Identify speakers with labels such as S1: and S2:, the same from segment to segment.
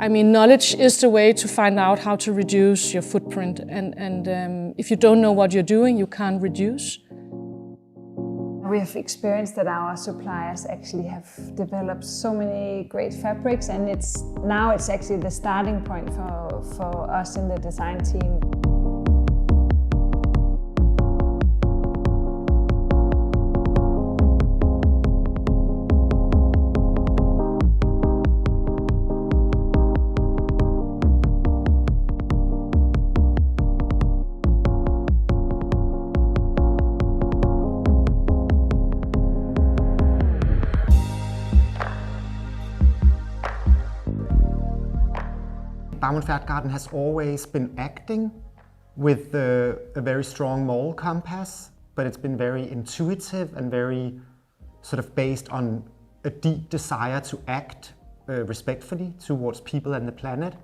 S1: I mean, knowledge is the way to find out how to reduce your footprint. And if you don't know what you're doing, you can't reduce.
S2: We have experienced that our suppliers actually have developed so many great fabrics, and now it's actually the starting point for us in the design team.
S3: Baum Pferdgarten has always been acting with a very strong moral compass, but it's been very intuitive and very sort of based on a deep desire to act respectfully towards people and the planet.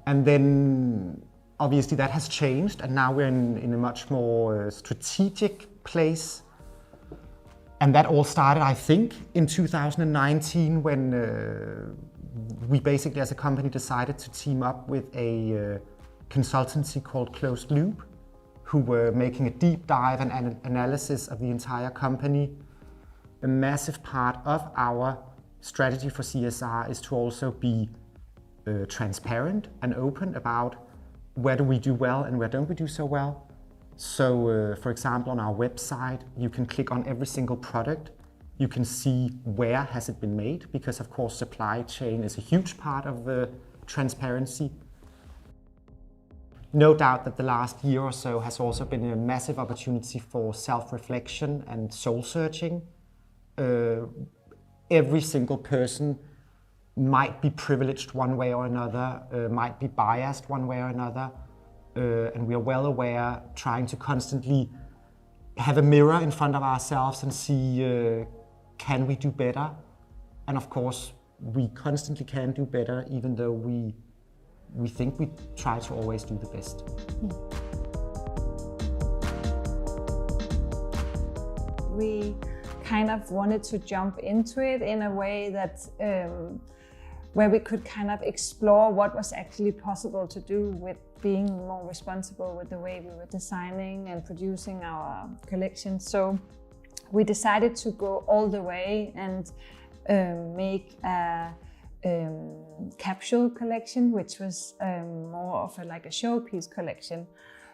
S3: And then obviously that has changed, and now we're in a much more strategic place. And that all started, I think, in 2019 when we basically as a company decided to team up with a consultancy called Closed Loop, who were making a deep dive and analysis of the entire company. A massive part of our strategy for CSR is to also be transparent and open about where do we do well and where don't we do so well. So for example, on our website, you can click on every single product. You can see where has it been made, because of course supply chain is a huge part of the transparency. No doubt that the last year or so has also been a massive opportunity for self-reflection and soul-searching. Every single person might be privileged one way or another, might be biased one way or another, and we are well aware, trying to constantly have a mirror in front of ourselves and see can we do better? And of course, we constantly can do better, even though we think we try to always do the best.
S2: We kind of wanted to jump into it in a way that where we could kind of explore what was actually possible to do with being more responsible with the way we were designing and producing our collection. So we decided to go all the way and make a capsule collection, which was more of like a showpiece collection.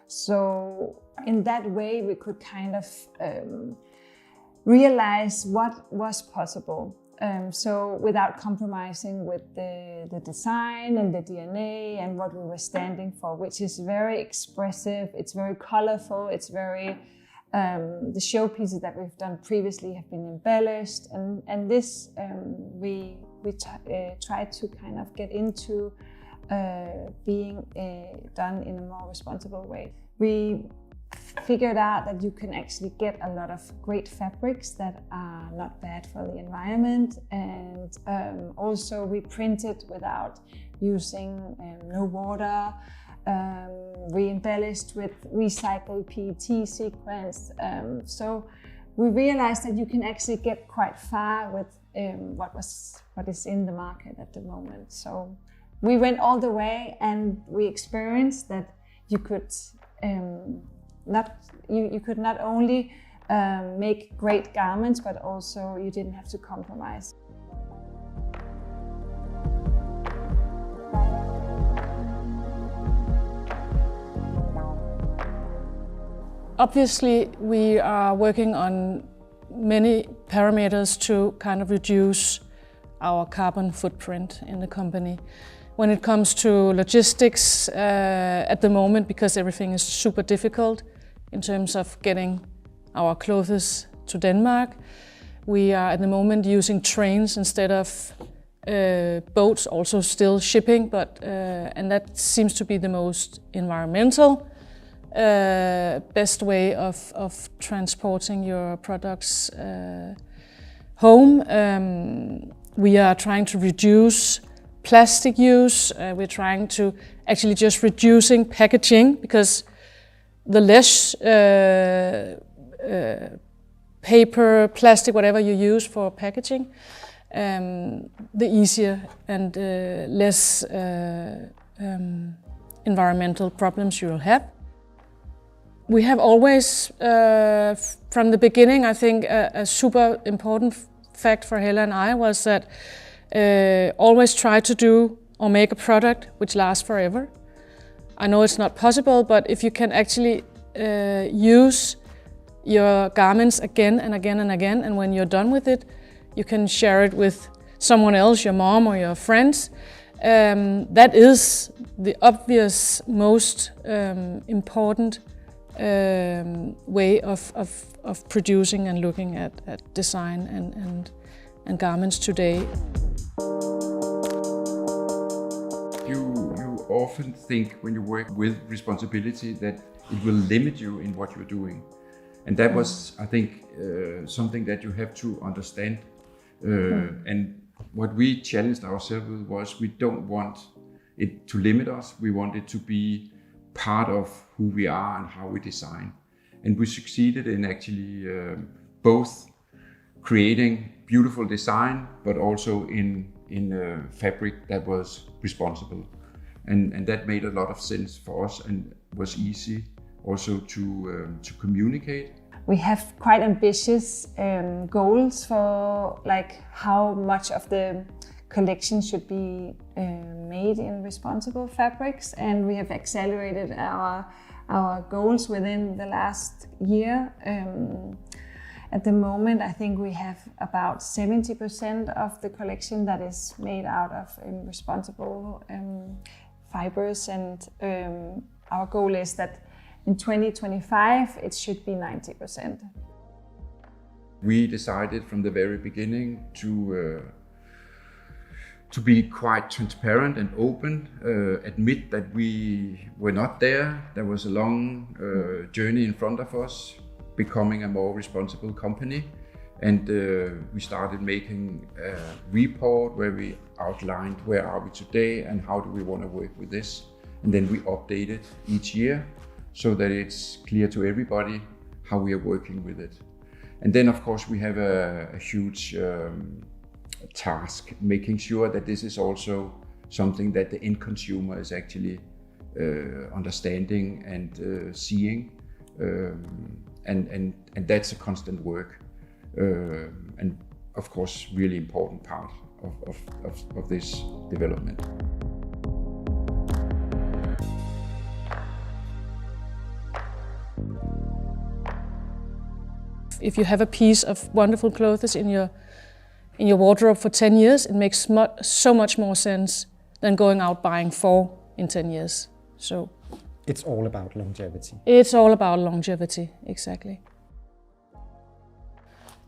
S2: So in that way, we could kind of realize what was possible. So without compromising with the design and the DNA and what we were standing for, which is very expressive, it's very colorful, it's very the showpieces that we've done previously have been embellished, and this we tried to kind of get into being done in a more responsible way. We figured out that you can actually get a lot of great fabrics that are not bad for the environment, and also we printed without using no water. We embellished with recycled PET sequence. So we realized that you can actually get quite far with what is in the market at the moment. So we went all the way, and we experienced that you could you could not only make great garments, but also you didn't have to compromise.
S1: Obviously, we are working on many parameters to kind of reduce our carbon footprint in the company. When it comes to logistics at the moment, because everything is super difficult in terms of getting our clothes to Denmark, we are at the moment using trains instead of boats, also still shipping, but and that seems to be the most environmental best way of transporting your products home. We are trying to reduce plastic use. We're trying to actually just reducing packaging, because the less paper, plastic, whatever you use for packaging, the easier and less environmental problems you will have. We have always, from the beginning, I think a super important fact for Helle and I was that always try to do or make a product which lasts forever. I know it's not possible, but if you can actually use your garments again and again and again, and when you're done with it, you can share it with someone else, your mom or your friends. That is the obvious most important way of producing and looking at design and garments today.
S4: You often think when you work with responsibility that it will limit you in what you're doing. And that was, I think, something that you have to understand. And what we challenged ourselves with was we don't want it to limit us. We want it to be part of who we are and how we design. And we succeeded in actually both creating beautiful design, but also in fabric that was responsible. And that made a lot of sense for us and was easy also to communicate.
S2: We have quite ambitious goals for like how much of the collection should be made in responsible fabrics, and we have accelerated our goals within the last year. At the moment, I think we have about 70% of the collection that is made out of responsible fibers, and our goal is that in 2025 it should be 90%.
S4: We decided from the very beginning to be quite transparent and open, admit that we were not there. There was a long journey in front of us, becoming a more responsible company. And we started making a report where we outlined where are we today and how do we want to work with this. And then we update it each year so that it's clear to everybody how we are working with it. And then of course we have a huge task, making sure that this is also something that the end consumer is actually understanding and seeing. And that's a constant work. And of course, really important part of this development.
S1: If you have a piece of wonderful clothes in your wardrobe for 10 years, it makes so much more sense than going out buying 4 in 10 years. So
S3: it's all about longevity.
S1: It's all about longevity, exactly.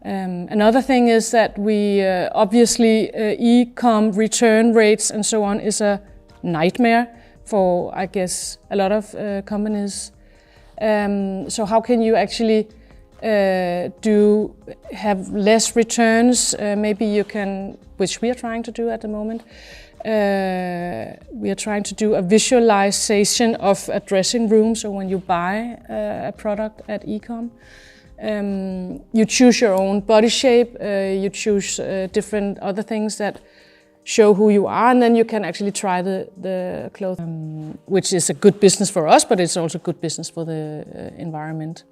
S1: Another thing is that we obviously e-com return rates and so on is a nightmare for, I guess, a lot of companies. So how can you actually have less returns? Maybe you can, which we are trying to do at the moment. We are trying to do a visualization of a dressing room. So when you buy a product at e-com, you choose your own body shape, you choose different other things that show who you are, and then you can actually try the clothes, which is a good business for us, but it's also good business for the environment.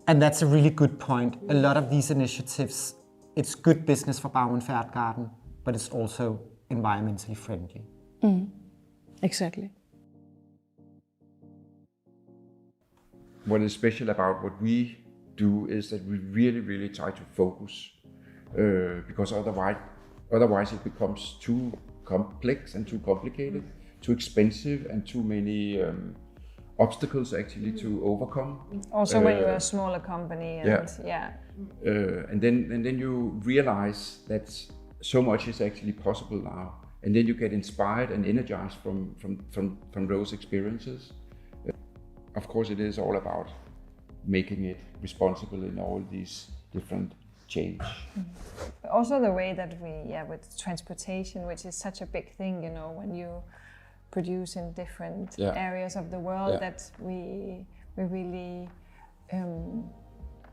S3: And that's a really good point. A lot of these initiatives, it's good business for Baum and Pferdgarten, but it's also environmentally friendly.
S1: Exactly.
S4: What is special about what we do is that we really try to focus, because otherwise it becomes too complex and too complicated, too expensive, and too many obstacles actually to overcome.
S2: Also when you're a smaller company, and
S4: and then you realize that so much is actually possible now, and then you get inspired and energized from those experiences. Of course, it is all about making it responsible in all these different chains.
S2: Also the way that we, with transportation, which is such a big thing, you know, when you produce in different areas of the world, that we really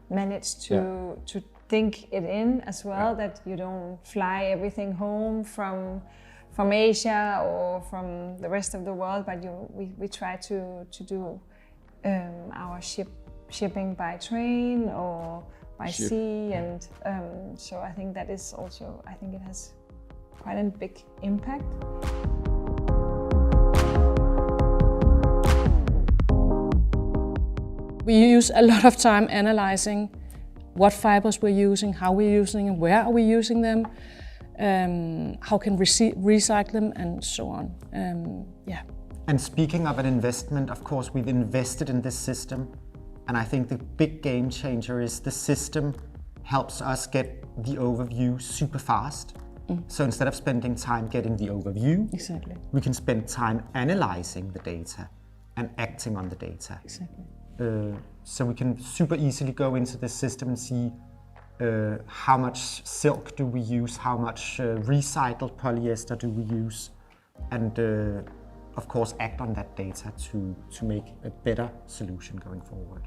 S2: manage to think it in as well, that you don't fly everything home from Asia or from the rest of the world, but we try to do our shipping by train or by sea, and so I think that is also, I think it has quite a big impact.
S1: We use a lot of time analyzing what fibers we're using, how we're using them, where are we using them, how can we recycle them, and so on. Yeah.
S3: And speaking of an investment, of course, we've invested in this system. And I think the big game changer is the system helps us get the overview super fast. So instead of spending time getting the overview,
S1: Exactly.
S3: we can spend time analyzing the data and acting on the data.
S1: Exactly.
S3: So we can super easily go into the system and see how much silk do we use, how much recycled polyester do we use, and of course act on that data to make a better solution going forward.